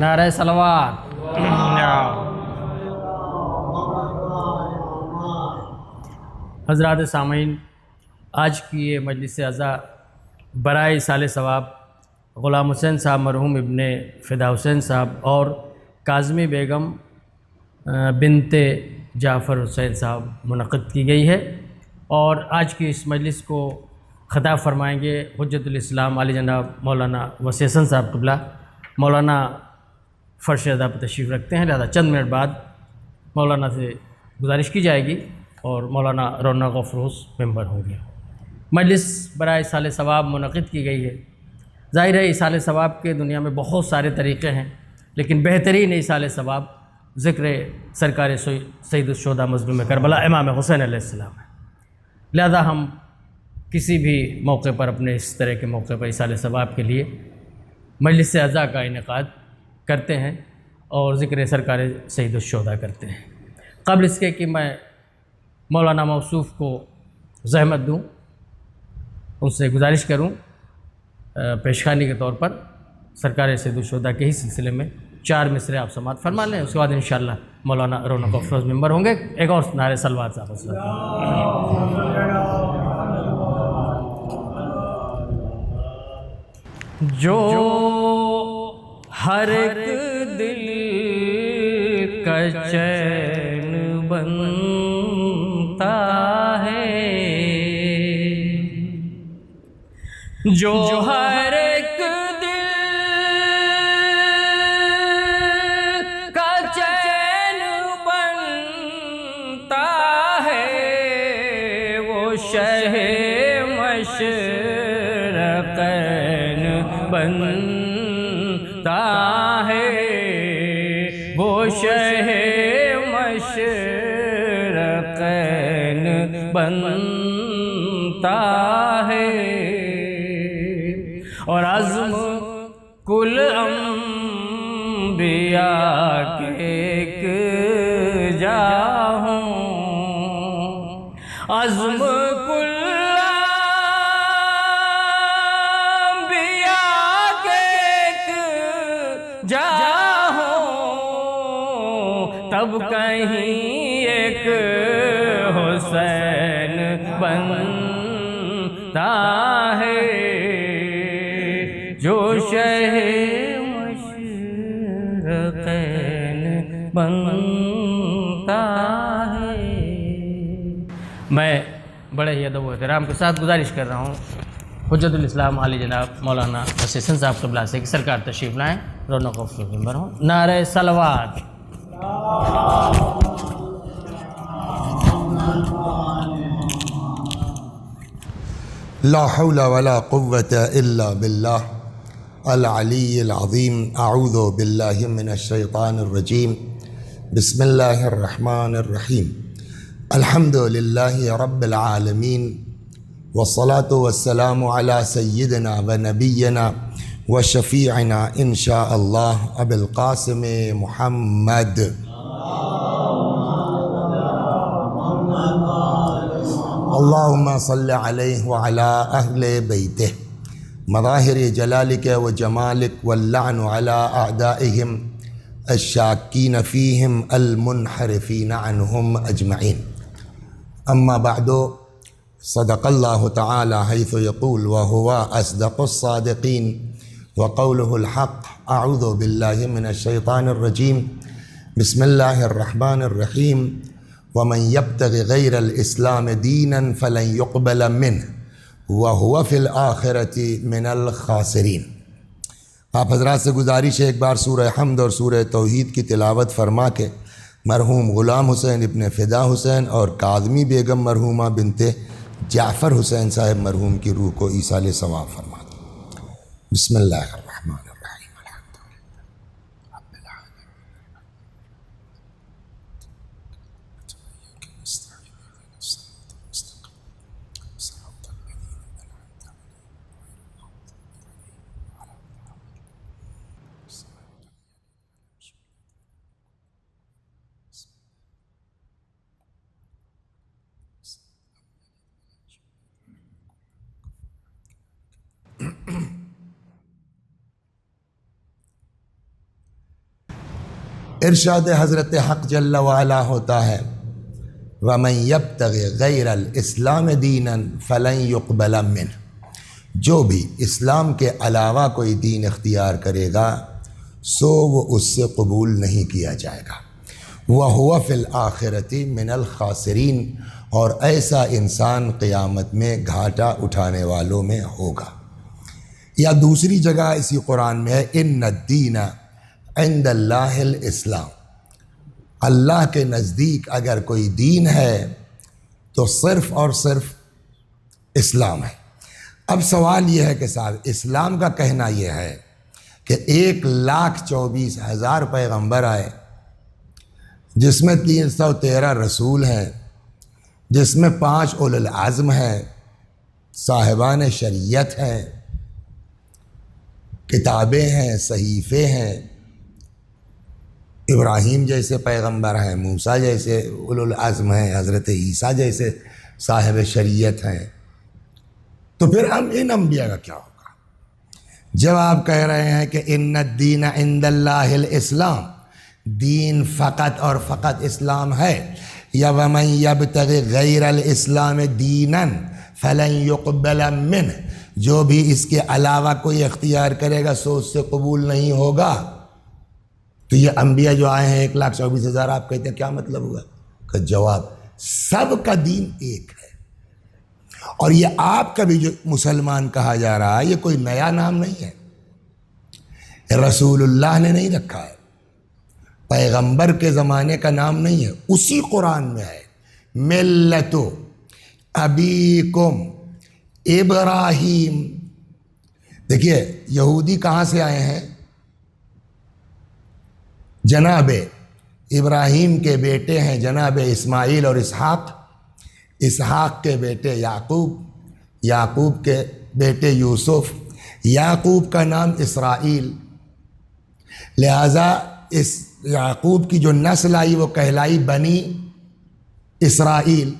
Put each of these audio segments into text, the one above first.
نعرہ صلوات۔ حضرات سامعین، آج کی یہ مجلس عزا برائے ایصال ثواب غلام حسین صاحب مرحوم ابن فدا حسین صاحب اور کاظمی بیگم بنت جعفر حسین صاحب منعقد کی گئی ہے، اور آج کی اس مجلس کو خطاب فرمائیں گے حجت الاسلام علی جناب مولانا وسیع حسن صاحب قبلہ۔ مولانا فرش ادا پر تشریف رکھتے ہیں، لہذا چند منٹ بعد مولانا سے گزارش کی جائے گی اور مولانا رونق و فروز ممبر ہوں گے۔ مجلس برائے ایصال ثواب منعقد کی گئی ہے۔ ظاہر ہے ایصال ثواب کے دنیا میں بہت سارے طریقے ہیں، لیکن بہترین ایصال ثواب ذکر سرکار سید الشہداء مظلوم کربلا امام حسین علیہ السلام ہے۔ لہذا ہم کسی بھی موقع پر اپنے اس طرح کے موقع پر ایصال ثواب کے لیے مجلس عزا کا انعقاد کرتے ہیں اور ذکر سرکار سید الشہداء کرتے ہیں۔ قبل اس کے کہ میں مولانا موصوف کو زحمت دوں، ان سے گزارش کروں پیشخانی کے طور پر سرکار سید الشہداء کے ہی سلسلے میں 4 مصرے آپ سماعت فرما لیں، اس کے بعد انشاءاللہ مولانا رونق و فروز ممبر ہوں گے۔ ایک اور نعرہ صلوات صاحب۔ جو ہر ایک دل کا چین بنتا ہے، جو ہر ایک دل کا چین بنتا ہے، وہ شہ مشرقین بنتا ہے، وہ شہ مشرقین بنتا ہے، اور عزم کل انبیاء کے ایک جا ہوں، عزم کل انبیاء کے ایک جا ہوں، تب کہیں ایک حسین بنتا ہے، جو شہ مشرقین بنتا ہے۔ میں بڑے ہی ادب و احترام کے ساتھ گزارش کر رہا ہوں حجت الاسلام علی جناب مولانا وسیع حسن صاحب قبلہ سے کہ سرکار تشریف لائیں، رونق و فروز ممبر ہوں۔ نعرہ صلوات۔ لا حول ولا قوة إلا بالله العلي العظيم. أعوذ بالله من الشيطان الرجيم. بسم الله الرحمن الرحيم. الحمد لله رب العالمين، والصلاة والسلام على سيدنا ونبينا وشفيعنا إن شاء الله أبي القاسم محمد. اللهم صل عليه وعلى أهل بيته مظاهر جلالك وجمالك، واللعن على أعدائهم الشاكين فيهم المنحرفين عنهم أجمعين. أما بعد، صدق الله تعالى حيث يقول وهو أصدق الصادقين، وقوله الحق. أعوذ بالله من الشيطان الرجيم. بسم الله الرحمن الرحيم. ومن يبتغ غير الإسلام دينا فلن يقبل منه وهو في الآخرة من الخاسرين. آپ حضرات سے گزارش ہے ایک بار سورہ حمد اور سورہ توحید کی تلاوت فرما کے مرحوم غلام حسین ابن فدا حسین اور کاظمی بیگم مرحومہ بنت جعفر حسین صاحب مرحوم کی روح کو ایصال ثواب فرما دیں۔ بسم اللہ الرحمن الرحیم. الحمد للہ رب العالمین. ارشاد حضرت حق جل وعلا ہوتا ہے وَمَن يَبْتَغِ غَيْرَ الْإِسْلَامِ دِينًا فَلَن يُقْبَلَ مِنْهُ، جو بھی اسلام کے علاوہ کوئی دین اختیار کرے گا سو وہ اس سے قبول نہیں کیا جائے گا۔ وَهُوَ فِي الْآخِرَةِ مِنَ الْخَاسِرِينَ، اور ایسا انسان قیامت میں گھاٹا اٹھانے والوں میں ہوگا۔ یا دوسری جگہ اسی قرآن میں ہے اِنَّ الدِّینَ عِندَ اللّٰہِ الْإِسْلَامُ، اللہ کے نزدیک اگر کوئی دین ہے تو صرف اور صرف اسلام ہے۔ اب سوال یہ ہے کہ صاحب اسلام کا کہنا یہ ہے کہ 1,24,000 پیغمبر آئے، جس میں 313 رسول ہیں، جس میں 5 اولو العزم ہیں، صاحبان شریعت ہیں، کتابیں ہیں، صحیفے ہیں، ابراہیم جیسے پیغمبر ہیں، موسیٰ جیسے اولو العزم ہیں، حضرت عیسیٰ جیسے صاحب شریعت ہیں، تو پھر ہم ان انبیاء کا کیا ہوگا؟ جب آپ کہہ رہے ہیں کہ ان الدین عند اللہ الاسلام، دین فقط اور فقط اسلام ہے، یا ومن یبتغی غیر الاسلام دینا فلن یقبل منہ، جو بھی اس کے علاوہ کوئی اختیار کرے گا سو اس سے قبول نہیں ہوگا، تو یہ انبیاء جو آئے ہیں 1,24,000 آپ کہتے ہیں کیا مطلب ہوا؟ کہ جواب سب کا دین ایک ہے، اور یہ آپ کا بھی جو مسلمان کہا جا رہا ہے یہ کوئی نیا نام نہیں ہے، رسول اللہ نے نہیں رکھا ہے، پیغمبر کے زمانے کا نام نہیں ہے، اسی قرآن میں ہے ملت ابیکم ابراہیم۔ دیکھیے یہودی کہاں سے آئے ہیں؟ جناب ابراہیم کے بیٹے ہیں جناب اسماعیل اور اسحاق، اسحاق کے بیٹے یعقوب، یعقوب کے بیٹے یوسف، یعقوب کا نام اسرائیل، لہذا اس یعقوب کی جو نسل آئی وہ کہلائی بنی اسرائیل۔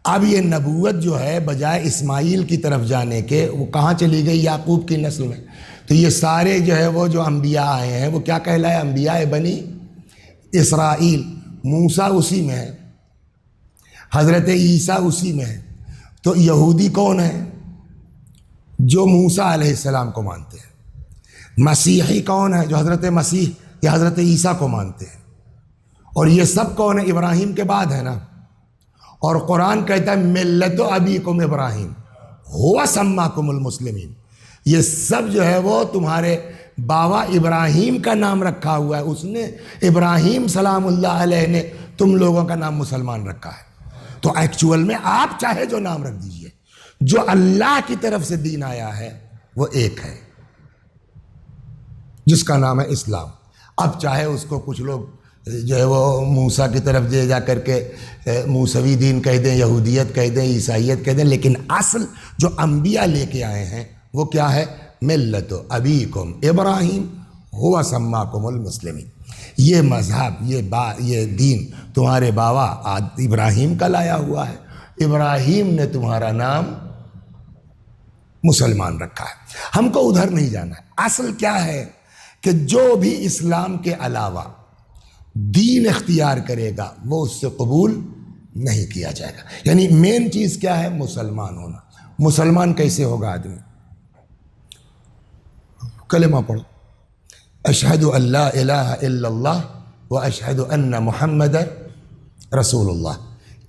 اب یہ نبوت جو ہے بجائے اسماعیل کی طرف جانے کے وہ کہاں چلی گئی؟ یعقوب کی نسل میں۔ تو یہ سارے جو ہے وہ جو انبیاء آئے ہیں وہ کیا کہلائے؟ انبیاء بنی اسرائیل۔ موسیٰ اسی میں ہے، حضرت عیسیٰ اسی میں ہے، تو یہودی کون ہے؟ جو موسیٰ علیہ السلام کو مانتے ہیں۔ مسیحی کون ہے؟ جو حضرت مسیح یا حضرت عیسیٰ کو مانتے ہیں۔ اور یہ سب کون ہے؟ ابراہیم کے بعد ہے نا، اور قرآن کہتا ہے ملت ابیکم ابراہیم ہوا سماکم المسلمین، یہ سب جو ہے وہ تمہارے بابا ابراہیم کا نام رکھا ہوا ہے، اس نے ابراہیم سلام اللہ علیہ نے تم لوگوں کا نام مسلمان رکھا ہے۔ تو ایکچول میں آپ چاہے جو نام رکھ دیجئے، جو اللہ کی طرف سے دین آیا ہے وہ ایک ہے جس کا نام ہے اسلام۔ اب چاہے اس کو کچھ لوگ جو ہے وہ موسیٰ کی طرف دے جا کر کے موسوی دین کہہ دیں، یہودیت کہہ دیں، عیسائیت کہہ دیں، لیکن اصل جو انبیاء لے کے آئے ہیں وہ کیا ہے؟ ملت ابیکم ابراہیم ہوا سماکم المسلمین۔ یہ مذہب یہ دین تمہارے بابا ابراہیم کا لایا ہوا ہے، ابراہیم نے تمہارا نام مسلمان رکھا ہے۔ ہم کو ادھر نہیں جانا ہے۔ اصل کیا ہے کہ جو بھی اسلام کے علاوہ دین اختیار کرے گا وہ اس سے قبول نہیں کیا جائے گا۔ یعنی مین چیز کیا ہے؟ مسلمان ہونا۔ مسلمان کیسے ہوگا آدمی؟ کلمہ پڑھو، اشہد ان لا الہ الا اللہ و اشہد ان محمد رسول اللہ،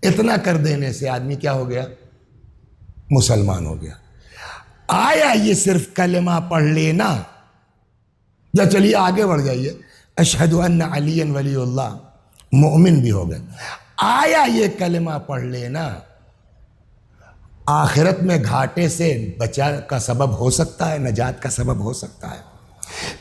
اتنا کر دینے سے آدمی کیا ہو گیا؟ مسلمان ہو گیا۔ آیا یہ صرف کلمہ پڑھ لینا؟ یا چلیے آگے بڑھ جائیے، اشہد ان علی ولی اللہ، مومن بھی ہو گئے۔ آیا یہ کلمہ پڑھ لینا آخرت میں گھاٹے سے بچا کا سبب ہو سکتا ہے، نجات کا سبب ہو سکتا ہے؟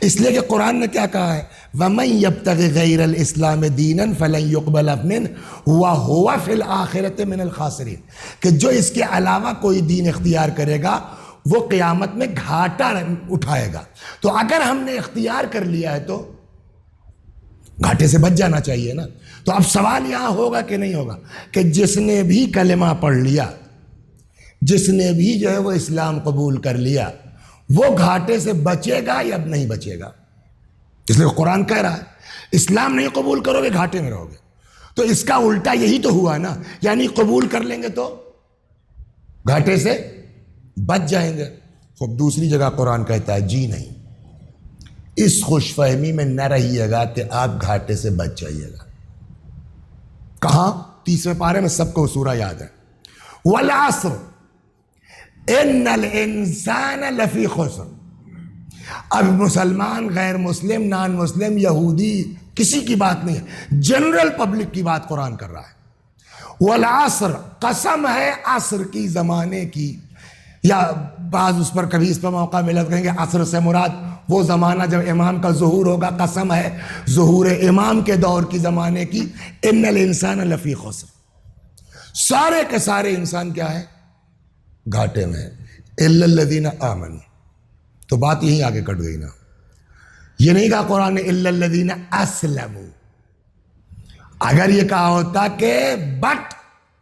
اس لیے کہ قرآن نے کیا کہا ہے؟ وَمَن يَبْتَغِ غَيْرَ الْإِسْلَامِ دِينًا فَلَن يُقْبَلَ مِنْهُ وَهُوَ فِي الْآخِرَةِ مِنَ الْخَاسِرِينَ، کہ جو اس کے علاوہ کوئی دین اختیار کرے گا وہ قیامت میں گھاٹا اٹھائے گا۔ تو اگر ہم نے اختیار کر لیا ہے تو گھاٹے سے بچ جانا چاہیے نا۔ تو اب سوال یہاں ہوگا کہ نہیں ہوگا کہ جس نے بھی کلمہ پڑھ لیا، جس نے بھی جو ہے وہ اسلام قبول کر لیا، وہ گھاٹے سے بچے گا یا نہیں بچے گا؟ اس لیے قرآن کہہ رہا ہے اسلام نہیں قبول کرو گے گھاٹے میں رہو گے. تو اس کا الٹا یہی تو ہوا نا, یعنی قبول کر لیں گے تو گھاٹے سے بچ جائیں گے. خب دوسری جگہ قرآن کہتا ہے جی نہیں, اس خوش فہمی میں نہ رہیے گا کہ آپ گھاٹے سے بچ جائیے گا. کہاں؟ 30ویں پارے میں, سب کو سورہ یاد ہے. والعصر ان الانسان لفی خسر. اب مسلمان, غیر مسلم, نان مسلم, یہودی, کسی کی بات نہیں ہے, جنرل پبلک کی بات قرآن کر رہا ہے. والعصر, قسم ہے عصر کی, زمانے کی, یا بعض اس پر کبھی اس پر موقع ملا کہیں گے عصر سے مراد وہ زمانہ جب امام کا ظہور ہوگا, قسم ہے ظہور امام کے دور کی, زمانے کی. ان الانسان لفی خسر, سارے کے سارے انسان کیا ہے؟ گھاٹے میں. الا الذین آمنوا, تو بات یہیں آگے کٹ گئی نا. یہ نہیں کہا قرآن نے الا الذین اسلموا. اگر یہ کہا ہوتا کہ بٹ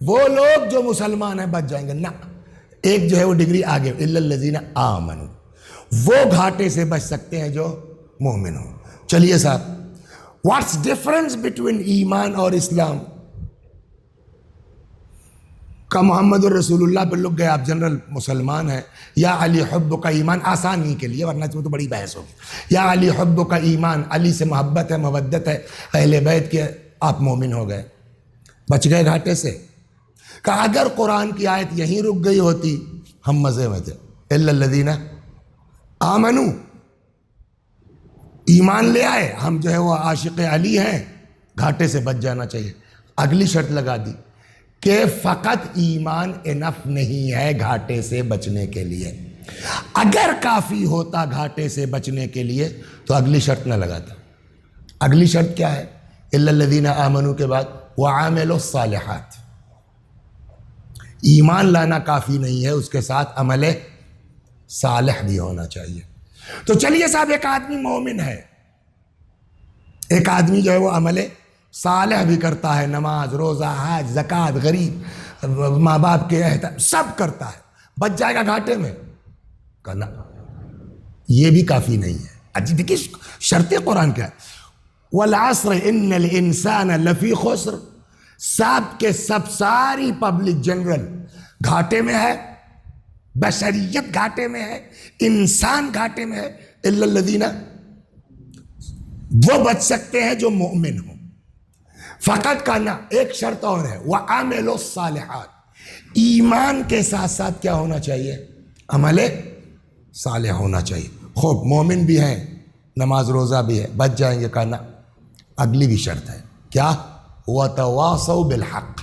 وہ لوگ جو مسلمان ہیں بچ جائیں گے, نہ, ایک جو ہے وہ ڈگری آگے, الا الذین آمنوا, وہ گھاٹے سے بچ سکتے ہیں جو مومن ہوں. چلیے صاحب, واٹس ڈفرنس بٹوین ایمان اور اسلام؟ کا محمد الرسول اللہ پہ لوگ گئے, آپ جنرل مسلمان ہیں. یا علی حب کا ایمان, آسانی کے لیے, ورنہ تو بڑی بحث ہوگی. یا علی حب کا ایمان, علی سے محبت ہے, مودت ہے, اہل بیت کے, آپ مومن ہو گئے, بچ گئے گھاٹے سے. کہ اگر قرآن کی آیت یہیں رک گئی ہوتی ہم مزے میں تھے. الا الذین آمنوا, ایمان لے آئے, ہم جو ہے وہ عاشق علی ہیں, گھاٹے سے بچ جانا چاہیے. اگلی شرط لگا دی کہ فقط ایمان انف نہیں ہے گھاٹے سے بچنے کے لیے. اگر کافی ہوتا گھاٹے سے بچنے کے لیے تو اگلی شرط نہ لگاتا. اگلی شرط کیا ہے؟ الا الذین آمنوا کے بعد وعملوا الصالحات. ایمان لانا کافی نہیں ہے, اس کے ساتھ عمل صالح بھی ہونا چاہیے. تو چلیے صاحب, ایک آدمی مومن ہے, ایک آدمی جو ہے وہ عمل صالح بھی کرتا ہے, نماز, روزہ, حج, زکوٰۃ, غریب, ماں باپ کے احترام, سب کرتا ہے, بچ جائے گا گھاٹے میں؟ کہنا یہ بھی کافی نہیں ہے. اجی دیکھیے شرط قرآن کیا ہے, والعصر ان الانسان لفی خسر. سب کے سب, ساری پبلک جنرل گھاٹے میں ہے, بشریت گھاٹے میں ہے, انسان گھاٹے میں ہے. الا الذین, وہ بچ سکتے ہیں جو مومن ہوں. فقط کا نہ, ایک شرط اور ہے, وعملوا الصالحات. ایمان کے ساتھ ساتھ کیا ہونا چاہیے؟ عمل صالح ہونا چاہیے. خوب مومن بھی ہیں, نماز روزہ بھی ہے, بچ جائیں گے. کہنا اگلی بھی شرط ہے, کیا؟ وتواصوا بالحق.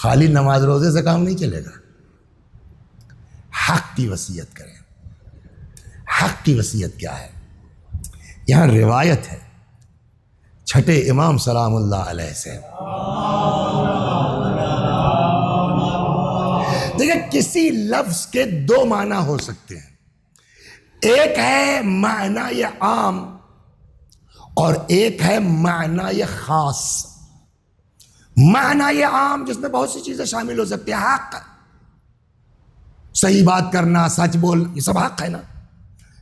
خالی نماز روزے سے کام نہیں چلے گا, حق کی وصیت کریں. حق کی وصیت کیا ہے؟ یہاں روایت ہے چھٹے امام سلام اللہ علیہ سے. دیکھیں, کسی لفظ کے دو معنی ہو سکتے ہیں. ایک ہے معنی عام اور ایک ہے معنی خاص. معنی عام جس میں بہت سی چیزیں شامل ہو سکتی ہیں. حق, صحیح بات کرنا, سچ بولنا, یہ سب حق ہے نا.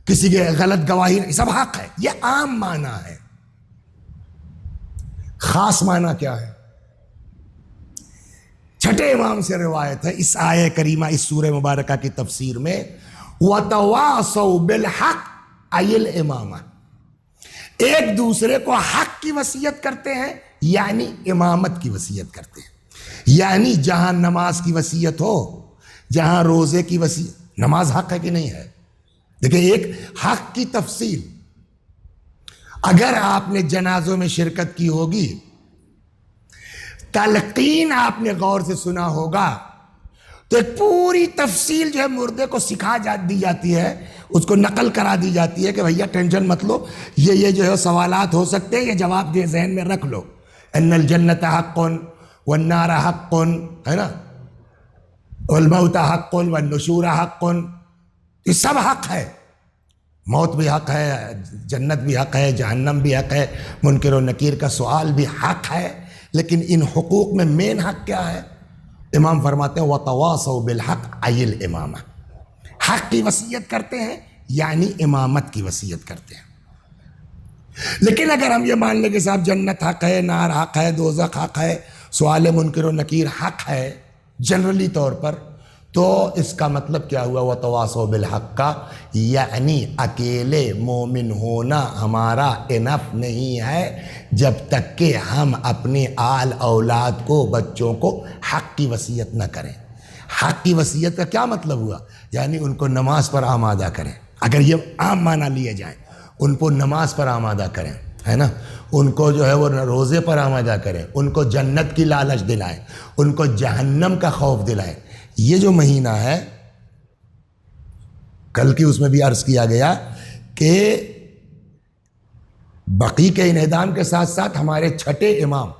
کسی کے غلط گواہی, یہ سب حق ہے, یہ عام معنی ہے. خاص معنی کیا ہے؟ چھٹے امام سے روایت ہے اس آیہ کریمہ, اس سورہ مبارکہ کی تفسیر میں, وَتَوَاصَوْا بِالْحَقِّ أَيِ الْإِمَامَةِ. ایک دوسرے کو حق کی وصیت کرتے ہیں, یعنی امامت کی وصیت کرتے ہیں. یعنی جہاں نماز کی وصیت ہو, جہاں روزے کی وصیت, نماز حق ہے کہ نہیں ہے؟ دیکھیں, ایک حق کی تفصیل. اگر آپ نے جنازوں میں شرکت کی ہوگی, تلقین آپ نے غور سے سنا ہوگا, تو ایک پوری تفصیل جو ہے مردے کو سکھا دی جاتی ہے, اس کو نقل کرا دی جاتی ہے کہ بھیا ٹینشن مت لو, یہ جو ہے سوالات ہو سکتے ہیں, یہ جواب جو ذہن میں رکھ لو. ان الجنت حق والنار حق, ہے نا, والموت حق والنشور حق. یہ سب حق ہے. موت بھی حق ہے, جنت بھی حق ہے, جہنم بھی حق ہے, منکر و نکیر کا سوال بھی حق ہے. لیکن ان حقوق میں مین حق کیا ہے؟ امام فرماتے ہیں وَتَوَاصَوْا بِالْحَقِّ أَيِ الْإِمَامَةِ. حق کی وصیت کرتے ہیں یعنی امامت کی وصیت کرتے ہیں. لیکن اگر ہم یہ مان لیں کہ صاحب جنت حق ہے، نار حق ہے، دوزخ حق ہے، سوال منکر و نکیر حق ہے جنرلی طور پر، تو اس کا مطلب کیا ہوا؟ وتواصوا بالحق کا، یعنی اکیلے مومن ہونا ہمارا انف نہیں ہے جب تک کہ ہم اپنے آل اولاد کو، بچوں کو حق کی وصیت نہ کریں۔ حق کی وصیت کا کیا مطلب ہوا؟ یعنی ان کو نماز پر آمادہ کریں، اگر یہ عام معنی لیے جائیں، ان کو نماز پر آمادہ کریں، ہے نا، ان کو جو ہے وہ روزے پر آمادہ کریں، ان کو جنت کی لالچ دلائیں، ان کو جہنم کا خوف دلائیں۔ یہ جو مہینہ ہے، کل کی اس میں بھی عرض کیا گیا کہ بقی کے انہدام کے ساتھ ساتھ ہمارے چھٹے امام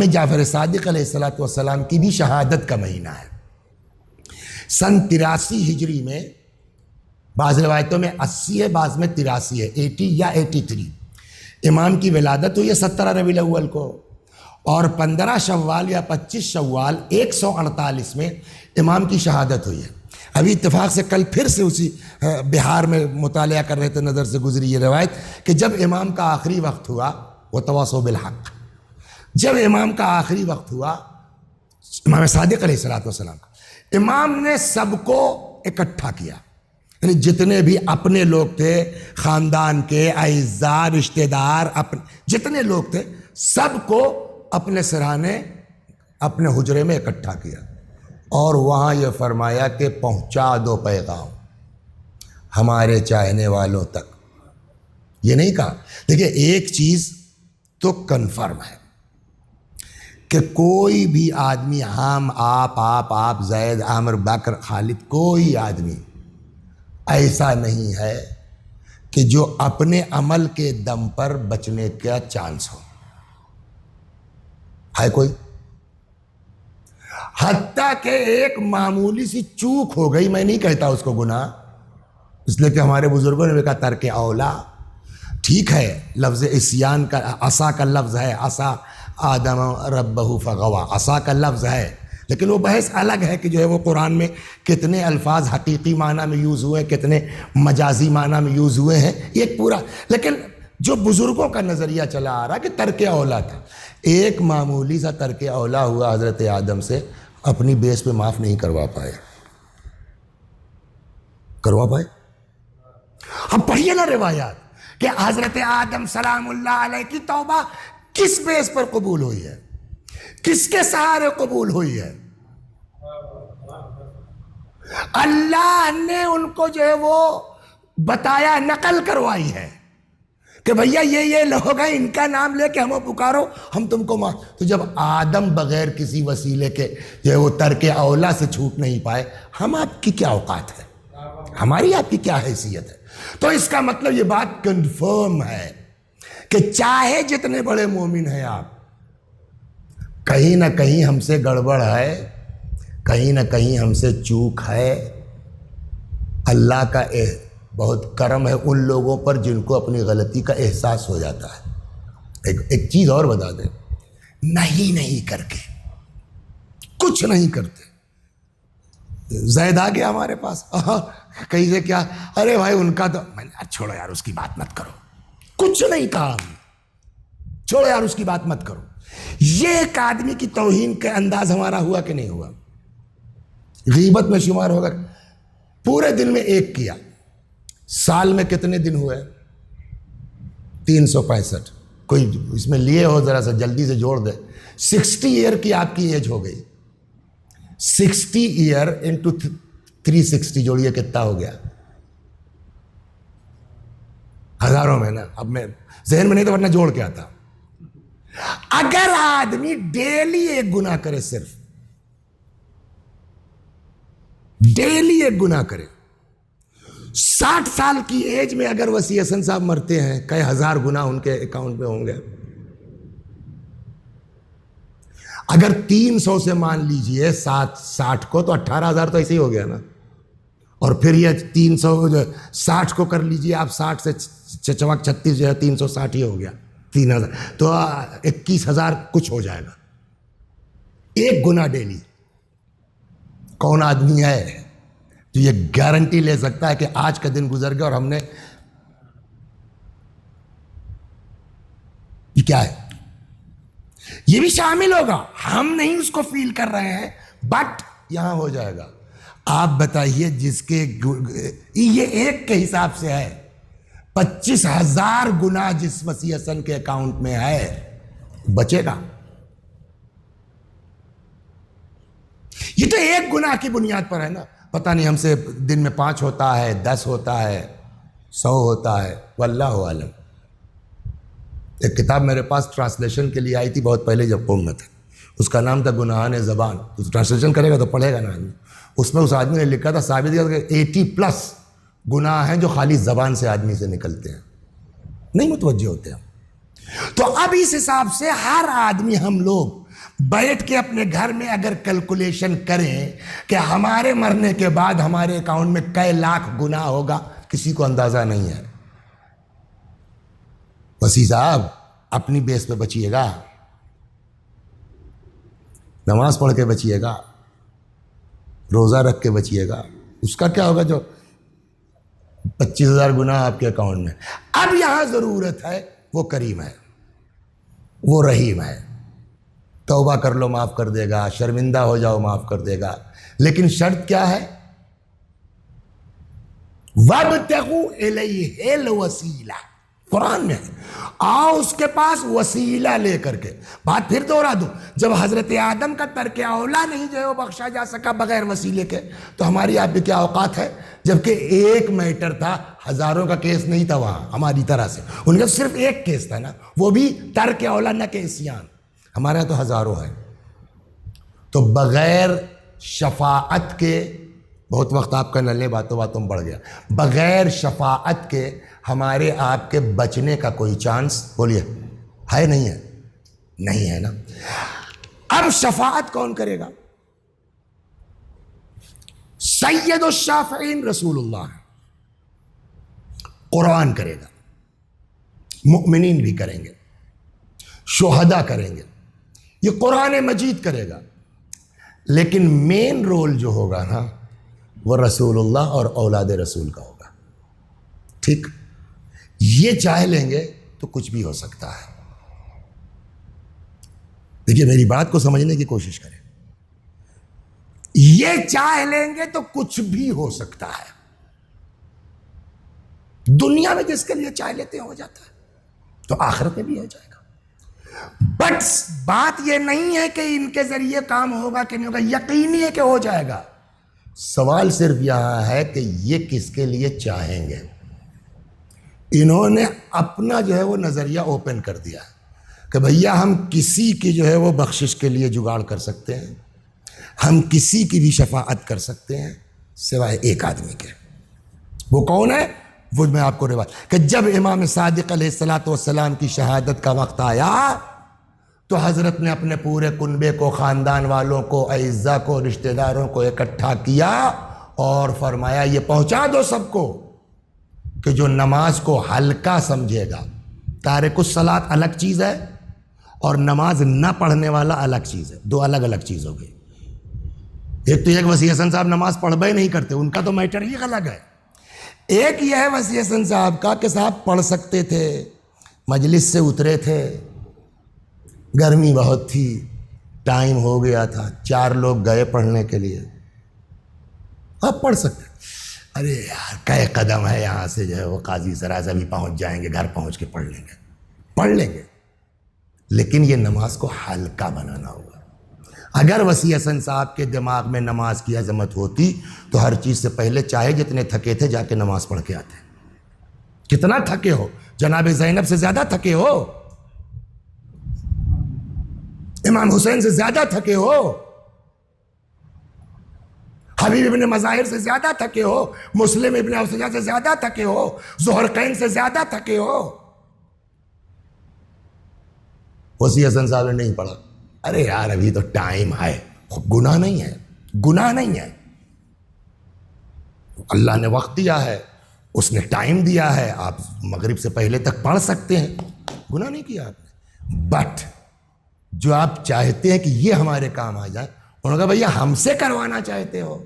جعفر صادق علیہ السلام کی بھی شہادت کا مہینہ ہے۔ سن 83 ہجری میں، بعض روایتوں میں 80 ہے، بعض میں 83 ہے، 80 یا 83، امام کی ولادت ہوئی ہے 17 ربیع الاول کو، اور 15 شوال یا 25 شوال 148 میں امام کی شہادت ہوئی ہے۔ ابھی اتفاق سے کل پھر سے اسی بہار میں مطالعہ کر رہے تھے، نظر سے گزری یہ روایت کہ جب امام کا آخری وقت ہوا، وتواصوا بالحق، جب امام کا آخری وقت ہوا، امام صادق علیہ السلام کا، امام نے سب کو اکٹھا کیا، یعنی جتنے بھی اپنے لوگ تھے، خاندان کے اعزاء، رشتہ دار، اپنے جتنے لوگ تھے، سب کو اپنے سرانے اپنے حجرے میں اکٹھا کیا، اور وہاں یہ فرمایا کہ پہنچا دو پیغام ہمارے چاہنے والوں تک۔ یہ نہیں کہا، دیکھیں ایک چیز تو کنفرم ہے کہ کوئی بھی آدمی، ہم، آپ، زید، عامر، بکر، خالد، کوئی آدمی ایسا نہیں ہے کہ جو اپنے عمل کے دم پر بچنے کا چانس ہو، ہے کوئی؟ حتیٰ کہ ایک معمولی سی چوک ہو گئی، میں نہیں کہتا اس کو گناہ، اس لیے کہ ہمارے بزرگوں نے کہا ترک اولا، ٹھیک ہے، لفظ عصیان کا، عصا کا لفظ ہے، عصا آدم ربہ فغوا، عصا کا لفظ ہے، لیکن وہ بحث الگ ہے کہ جو ہے وہ قرآن میں کتنے الفاظ حقیقی معنی میں یوز ہوئے، کتنے مجازی معنی میں یوز ہوئے ہیں، یہ پورا، لیکن جو بزرگوں کا نظریہ چلا آ رہا کہ ترک اولا تھا، ایک معمولی سا ترک اولا ہوا حضرت آدم سے، اپنی بیس پہ معاف نہیں کروا پائے۔ اب پڑھیے نا روایات کہ حضرت آدم سلام اللہ علیہ کی توبہ کس بیس پر قبول ہوئی ہے، کس کے سہارے قبول ہوئی ہے؟ اللہ نے ان کو جو ہے وہ بتایا، نقل کروائی ہے کہ بھیا یہ لوگ ہیں، ان کا نام لے کے ہمیں پکارو، ہم تم کو معاف۔ تو جب آدم بغیر کسی وسیلے کے جو ہے وہ ترک اولا سے چھوٹ نہیں پائے، ہم آپ کی کیا اوقات ہے، ہماری آپ کی کیا حیثیت ہے؟ تو اس کا مطلب یہ بات کنفرم ہے کہ چاہے جتنے بڑے مومن ہیں آپ، کہیں نہ کہیں ہم سے گڑبڑ ہے، کہیں نہ کہیں ہم سے چوک ہے۔ اللہ کا بہت کرم ہے ان لوگوں پر جن کو اپنی غلطی کا احساس ہو جاتا ہے۔ ایک چیز اور بتا دیں، نہیں کر کے کچھ نہیں کرتے۔ زید آ گیا ہمارے پاس، کہیں سے کیا، ارے بھائی ان کا تو، میں نے چھوڑو یار اس کی بات مت کرو، کچھ نہیں کہا ہم نے، چھوڑو یار اس کی بات مت کرو۔ یہ ایک آدمی کی توہین کا انداز ہمارا ہوا کہ نہیں ہوا؟ غیبت میں شمار ہوگا، پورے دن میں ایک کیا، سال میں کتنے دن ہوئے؟ 365۔ کوئی اس میں لیے ہو ذرا سا جلدی سے جوڑ دے، 60 ایئر کی آپ کی ایج ہو گئی، 60 ایئر انٹو 360 جوڑیے کتنا ہو گیا؟ ہزاروں میں نا، اب میں ذہن میں نہیں تو ورنہ جوڑ کے آتا۔ اگر آدمی ڈیلی ایک گناہ کرے، صرف ڈیلی ایک گناہ کرے، 60 سال کی ایج میں اگر وسیع حسن صاحب مرتے ہیں، کئی ہزار گناہ ان کے اکاؤنٹ پہ ہوں گے۔ اگر 300 سے مان لیجئے 60 کو، تو 18,000 تو ایسے ہی ہو گیا نا، اور پھر یہ 360 کو کر لیجئے آپ، 60 سے چواک 36 جو ہے 360 ہی ہو گیا، 3,000 تو 21,000 کچھ ہو جائے گا، ایک گناہ ڈیلی۔ کون آدمی ہے جو یہ گارنٹی لے سکتا ہے کہ آج کا دن گزر گیا اور ہم نے کیا ہے؟ یہ بھی شامل ہوگا، ہم نہیں اس کو فیل کر رہے ہیں، بٹ یہاں ہو جائے گا۔ آپ بتائیے جس کے یہ ایک کے حساب سے ہے 25,000 گناہ جس وسیع حسن کے اکاؤنٹ میں ہے، بچے گا؟ یہ تو ایک گناہ کی بنیاد پر ہے نا، پتہ نہیں ہم سے دن میں 5 ہوتا ہے، 10 ہوتا ہے، 100 ہوتا ہے، واللہ عالم۔ ایک کتاب میرے پاس ٹرانسلیشن کے لیے آئی تھی بہت پہلے جب قوم میں تھا، اس کا نام تھا گناہان زبان۔ اس ٹرانسلیشن کرے گا تو پڑھے گا نا آدمی۔ اس میں اس آدمی نے لکھا تھا، ثابت کیا کہ 80+ گناہ ہیں جو خالی زبان سے آدمی سے نکلتے ہیں، نہیں متوجہ ہوتے ہیں۔ تو اب اس حساب سے ہر آدمی، ہم لوگ بیٹھ کے اپنے گھر میں اگر کیلکولیشن کریں کہ ہمارے مرنے کے بعد ہمارے اکاؤنٹ میں کئی لاکھ گناہ ہوگا، کسی کو اندازہ نہیں ہے۔ وسیع صاحب اپنی بیس پہ بچیے گا، نماز پڑھ کے بچیے گا، روزہ رکھ کے بچیے گا، اس کا کیا ہوگا جو 25,000 گناہ آپ کے اکاؤنٹ میں۔ اب یہاں ضرورت ہے، وہ کریم ہے، وہ رحیم ہے، توبہ کر لو معاف کر دے گا، شرمندہ ہو جاؤ معاف کر دے گا، لیکن شرط کیا ہے؟ وَابْتَغُوا إِلَيْهِ الْوَسِيلَةَ، قرآن میں ہے، آؤ اس کے پاس وسیلہ لے کر کے۔ بات پھر دوہرا دوں، جب حضرت آدم کا ترک اولا نہیں جو ہے وہ بخشا جا سکا بغیر وسیلے کے، تو ہماری آپ کی کیا اوقات ہے؟ جبکہ ایک میٹر تھا، ہزاروں کا کیس نہیں تھا وہاں ہماری طرح سے، ان کا صرف ایک کیس تھا نا، وہ بھی ترک اولا نہ کہ عصیان۔ ہمارے یہاں تو ہزاروں ہیں۔ تو بغیر شفاعت کے، بہت وقت آپ کا نلے باتوں باتوں میں بڑھ گیا، بغیر شفاعت کے ہمارے آپ کے بچنے کا کوئی چانس بولیے ہے؟ نہیں ہے، نہیں ہے نا۔ اب شفاعت کون کرے گا؟ سید الشافعین رسول اللہ ہے، قرآن کرے گا، مؤمنین بھی کریں گے، شہداء کریں گے، یہ قرآن مجید کرے گا، لیکن مین رول جو ہوگا نا وہ رسول اللہ اور اولاد رسول کا ہوگا۔ ٹھیک، یہ چاہ لیں گے تو کچھ بھی ہو سکتا ہے۔ دیکھیے میری بات کو سمجھنے کی کوشش کریں، یہ چاہ لیں گے تو کچھ بھی ہو سکتا ہے۔ دنیا میں جس کے لیے چاہ لیتے ہیں ہو جاتا ہے، تو آخرت میں بھی ہو جائے گا۔ بٹ بات یہ نہیں ہے کہ ان کے ذریعے کام ہوگا کہ نہیں ہوگا، یقینی ہے کہ ہو جائے گا۔ سوال صرف یہاں ہے کہ یہ کس کے لیے چاہیں گے۔ انہوں نے اپنا جو ہے وہ نظریہ اوپن کر دیا کہ بھیا ہم کسی کی جو ہے وہ بخشش کے لیے جگاڑ کر سکتے ہیں، ہم کسی کی بھی شفاعت کر سکتے ہیں سوائے ایک آدمی کے۔ وہ کون ہے؟ وہ میں آپ کو روایت کہ جب امام صادق علیہ السلام کی شہادت کا وقت آیا تو حضرت نے اپنے پورے کنبے کو، خاندان والوں کو، اعزاء کو، رشتہ داروں کو اکٹھا کیا اور فرمایا یہ پہنچا دو سب کو کہ جو نماز کو ہلکا سمجھے گا، تارک الصلاۃ الگ چیز ہے اور نماز نہ پڑھنے والا الگ چیز ہے، دو الگ الگ چیز ہو گئی۔ ایک تو ایک وسیع حسن صاحب نماز پڑھ ہی نہیں کرتے، ان کا تو میٹر ہی الگ ہے۔ ایک یہ ہے وسیع حسن صاحب کا کہ صاحب پڑھ سکتے تھے، مجلس سے اترے تھے، گرمی بہت تھی، ٹائم ہو گیا تھا، 4 لوگ گئے پڑھنے کے لیے، آپ پڑھ سکتے، ارے یار کئے قدم ہے یہاں سے جو ہے وہ قاضی سرا سے بھی پہنچ جائیں گے، گھر پہنچ کے پڑھ لیں گے، لیکن یہ نماز کو ہلکا بنانا ہوگا۔ اگر وسیع حسن صاحب کے دماغ میں نماز کی عظمت ہوتی تو ہر چیز سے پہلے چاہے جتنے تھکے تھے جا کے نماز پڑھ کے آتے۔ کتنا تھکے ہو؟ جناب زینب سے زیادہ تھکے ہو، امام حسین سے زیادہ تھکے ہو، حبیب ابن مظاہر سے زیادہ تھکے ہو، مسلم ابن اوسجہ سے زیادہ تھکے ہو، زہرقین سے زیادہ تھکے ہو۔ وسیع حسن صاحب نے نہیں پڑھا، ارے یار ابھی تو ٹائم ہے، گناہ نہیں ہے، گناہ نہیں ہے، اللہ نے وقت دیا ہے، اس نے ٹائم دیا ہے، آپ مغرب سے پہلے تک پڑھ سکتے ہیں، گناہ نہیں کیا آپ نے۔ بٹ جو آپ چاہتے ہیں کہ یہ ہمارے کام آ جائے، انہوں نے کہا بھیا ہم سے کروانا چاہتے ہو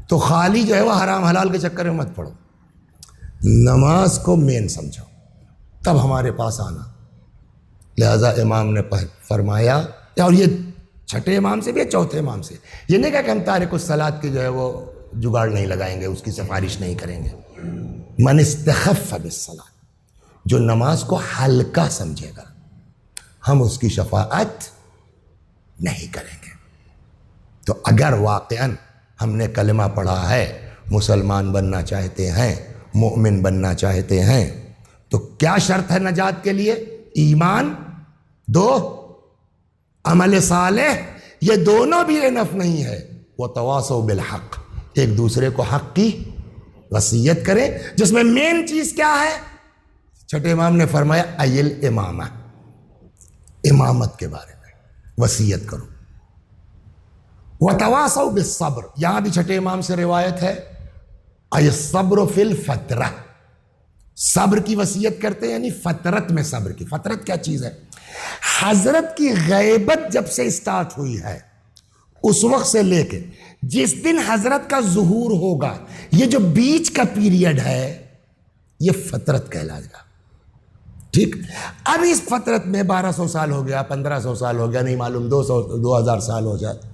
تو خالی جو ہے وہ حرام حلال کے چکر میں مت پڑھو، نماز کو مین سمجھو، تب ہمارے پاس آنا۔ لہذا امام نے فرمایا، اور یہ چھٹے امام سے بھی ہے، چوتھے امام سے، یہ نہیں کہا کہ ہم تارک الصلاۃ کی جو ہے وہ جگاڑ نہیں لگائیں گے، اس کی سفارش نہیں کریں گے۔ من استخف بالصلاۃ، جو نماز کو ہلکا سمجھے گا ہم اس کی شفاعت نہیں کریں گے۔ تو اگر واقعاً ہم نے کلمہ پڑھا ہے، مسلمان بننا چاہتے ہیں، مومن بننا چاہتے ہیں، تو کیا شرط ہے نجات کے لیے؟ ایمان، 2 عمل صالح، یہ دونوں بھی انف نہیں ہے۔ وتواصوا بالحق، ایک دوسرے کو حق کی وصیت کریں، جس میں مین چیز کیا ہے؟ چھٹے امام نے فرمایا ایل امامہ، امامت کے بارے میں وصیت کرو۔ وتواصوا بالصبر، یہاں بھی چھٹے امام سے روایت ہے الصبر فی الفترہ، صبر کی وصیت کرتے ہیں، یعنی فترت میں صبر کی۔ فترت کیا چیز ہے؟ حضرت کی غیبت جب سے اسٹارٹ ہوئی ہے اس وقت سے لے کے جس دن حضرت کا ظہور ہوگا، یہ جو بیچ کا پیریڈ ہے یہ فترت کہلائے گا۔ ٹھیک، اب اس فترت میں 1200 سال ہو گیا، 1500 سال ہو گیا، نہیں معلوم 2000 سال ہو جائے،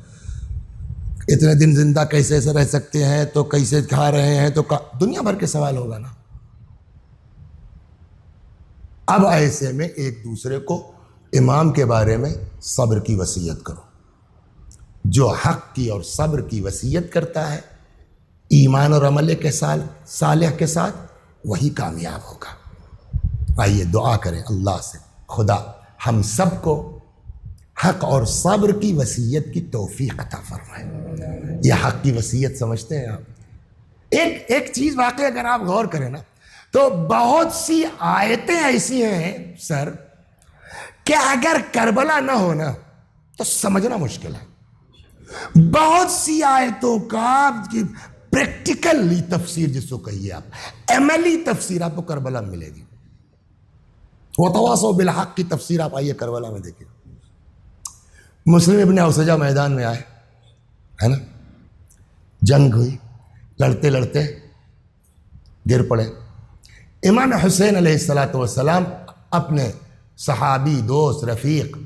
اتنے دن زندہ کیسے رہ سکتے ہیں، تو کیسے کھا رہے ہیں، تو دنیا بھر کے سوال ہوگا نا۔ اب ایسے میں ایک دوسرے کو امام کے بارے میں صبر کی وصیت کرو۔ جو حق کی اور صبر کی وصیت کرتا ہے ایمان اور عمل کے صالح کے ساتھ، وہی کامیاب ہوگا۔ آئیے دعا کریں اللہ سے، خدا ہم سب کو حق اور صبر کی وصیت کی توفیق عطا فرمائے۔ یہ حق کی وصیت سمجھتے ہیں آپ؟ ایک چیز واقعی اگر آپ غور کریں نا، تو بہت سی آیتیں ایسی ہیں سر کہ اگر کربلا نہ ہونا تو سمجھنا مشکل ہے۔ بہت سی آیتوں کا پریکٹیکلی تفسیر جس کو کہیے آپ، عملی تفسیر آپ کو کربلا میں ملے گی۔ وتواصوا بالحق کی تفسیر آپ آئیے کربلا میں دیکھیں۔ مسلم ابن اوسجہ میدان میں آئے، ہے نا، جنگ ہوئی، لڑتے لڑتے گر پڑے۔ امام حسین علیہ السلام اپنے صحابی دوست رفیق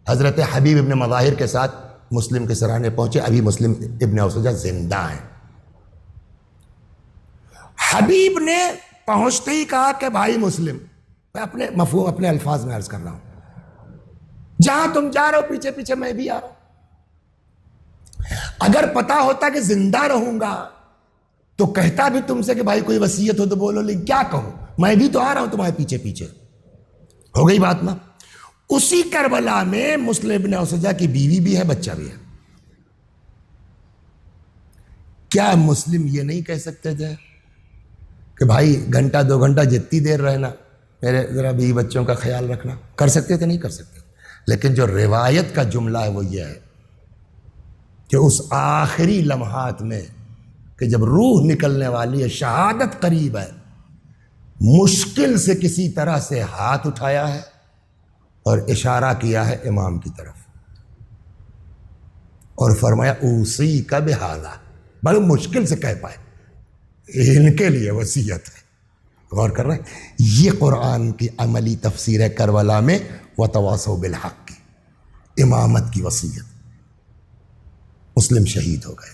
حضرت حبیب ابن مظاہر کے ساتھ مسلم کے سرانے پہنچے۔ ابھی مسلم ابن اوسجہ زندہ ہیں۔ حبیب نے پہنچتے ہی کہا کہ بھائی مسلم، میں اپنے مفہوم اپنے الفاظ میں عرض کر رہا ہوں، جہاں تم جا رہے ہو پیچھے پیچھے میں بھی آ رہا ہوں۔ اگر پتا ہوتا کہ زندہ رہوں گا تو کہتا بھی تم سے کہ بھائی کوئی وصیت ہو تو بولو، لیکن کیا کہوں، میں بھی تو آ رہا ہوں تمہارے پیچھے پیچھے۔ ہو گئی بات نا۔ اسی کربلا میں مسلم ابن اوسجہ کی بیوی بھی ہے، بچہ بھی ہے۔ کیا مسلم یہ نہیں کہہ سکتے تھے کہ بھائی گھنٹہ 2 گھنٹہ جتنی دیر رہنا، میرے ذرا بیوی بچوں کا خیال رکھنا؟ کر سکتے تھے؟ نہیں کر سکتے۔ لیکن جو روایت کا جملہ ہے وہ یہ ہے کہ اس آخری لمحات میں کہ جب روح نکلنے والی ہے، شہادت قریب ہے، مشکل سے کسی طرح سے ہاتھ اٹھایا ہے اور اشارہ کیا ہے امام کی طرف، اور فرمایا اوصی کا بہذا، بڑی مشکل سے کہہ پائے ان کے لیے وصیت ہے۔ غور کر رہے ہیں، یہ قرآن کی عملی تفسیر ہے کربلا میں وتواصوا بالحق کی، امامت کی وصیت۔ مسلم شہید ہو گئے،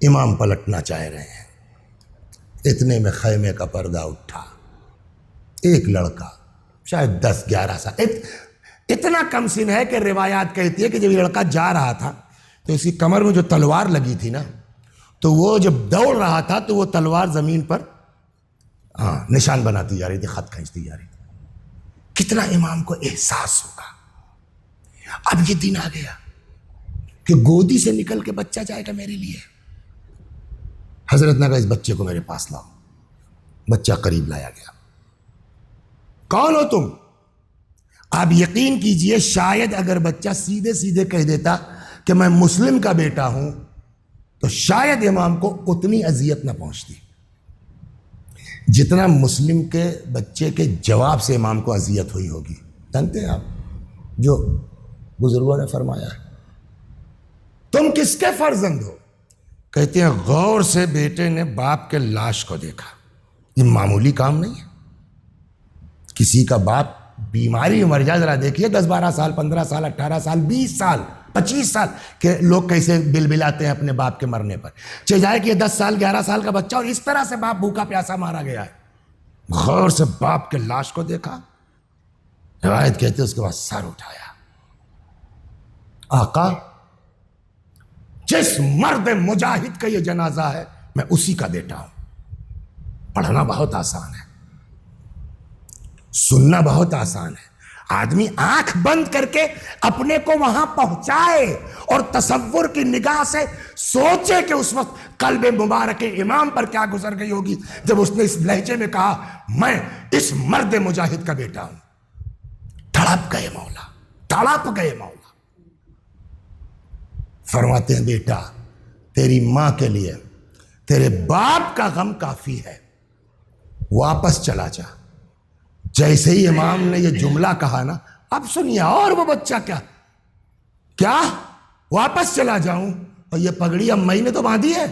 امام پلٹنا چاہ رہے ہیں، اتنے میں خیمے کا پردہ اٹھا، ایک لڑکا شاید 10-11 سال، اتنا کم سن ہے کہ روایات کہتی ہے کہ جب یہ لڑکا جا رہا تھا تو اس کی کمر میں جو تلوار لگی تھی نا، تو وہ جب دوڑ رہا تھا تو وہ تلوار زمین پر نشان بناتی جا رہی تھی، خط کھینچتی جا رہی تھی۔ کتنا امام کو احساس ہوگا۔ اب یہ دن آ گیا کہ گودی سے نکل کے بچہ جائے گا میرے لیے۔ حضرت نے کہا اس بچے کو میرے پاس لاؤ۔ بچہ قریب لایا گیا۔ کون ہو تم؟ آپ یقین کیجئے شاید اگر بچہ سیدھے سیدھے کہہ دیتا کہ میں مسلم کا بیٹا ہوں تو شاید امام کو اتنی اذیت نہ پہنچتی جتنا مسلم کے بچے کے جواب سے امام کو اذیت ہوئی ہوگی۔ جانتے ہیں آپ جو بزرگوں نے فرمایا ہے، تم کس کے فرزند ہو؟ کہتے ہیں غور سے بیٹے نے باپ کے لاش کو دیکھا۔ یہ معمولی کام نہیں ہے۔ کسی کا باپ بیماری میں مر جائے. ذرا دیکھیے 10-12 سال 15 سال 18 سال 20 سال 25 سال کہ لوگ کیسے بلبلاتے ہیں اپنے باپ کے مرنے پر. چاہے کہ یہ 10 سال 11 سال کا بچہ اور اس طرح سے باپ بھوکا پیاسا مارا گیا ہے. غور سے باپ کے لاش کو دیکھا, روایت کہتے اس کے بعد سر اٹھایا, آقا جس مرد مجاہد کا یہ جنازہ ہے میں اسی کا بیٹا ہوں. پڑھنا بہت آسان ہے, سننا بہت آسان ہے. آدمی آنکھ بند کر کے اپنے کو وہاں پہنچائے اور تصور کی نگاہ سے سوچے کہ اس وقت قلب مبارک امام پر کیا گزر گئی ہوگی جب اس نے اس لہجے میں کہا میں اس مرد مجاہد کا بیٹا ہوں. تڑپ گئے مولا, تڑپ گئے مولا. فرماتے ہیں بیٹا تیری ماں کے لیے تیرے باپ کا غم کافی ہے, واپس چلا جا. جیسے ہی امام نے یہ جملہ کہا نا, اب سنیے, اور وہ بچہ کیا واپس چلا جاؤں؟ اور یہ پگڑی امائی نے تو باندھی ہے,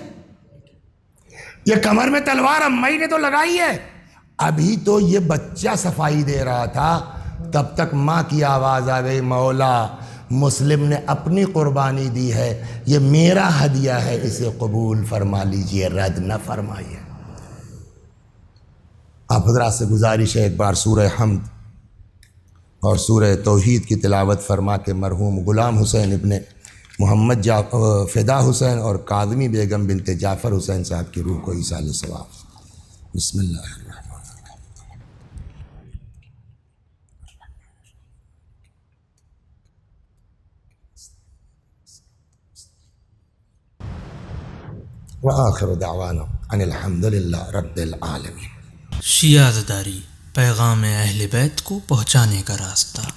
یہ کمر میں تلوار امائی نے تو لگائی ہے. ابھی تو یہ بچہ صفائی دے رہا تھا, تب تک ماں کی آواز آ گئی, مولا مسلم نے اپنی قربانی دی ہے, یہ میرا ہدیہ ہے, اسے قبول فرما لیجئے, رد نہ فرمائیے. آپ حضرات سے گزارش ہے ایک بار سورہ حمد اور سورہ توحید کی تلاوت فرما کے مرحوم غلام حسین ابن محمد فدا حسین اور کاظمی بیگم بنت جعفر حسین صاحب کی روح کو ایصال ثواب. بسم اللہ الرحمن الرحیم. وآخر دعوانا ان الحمد للہ رب العالمین. شیعہ زداری پیغام اہل بیت کو پہنچانے کا راستہ.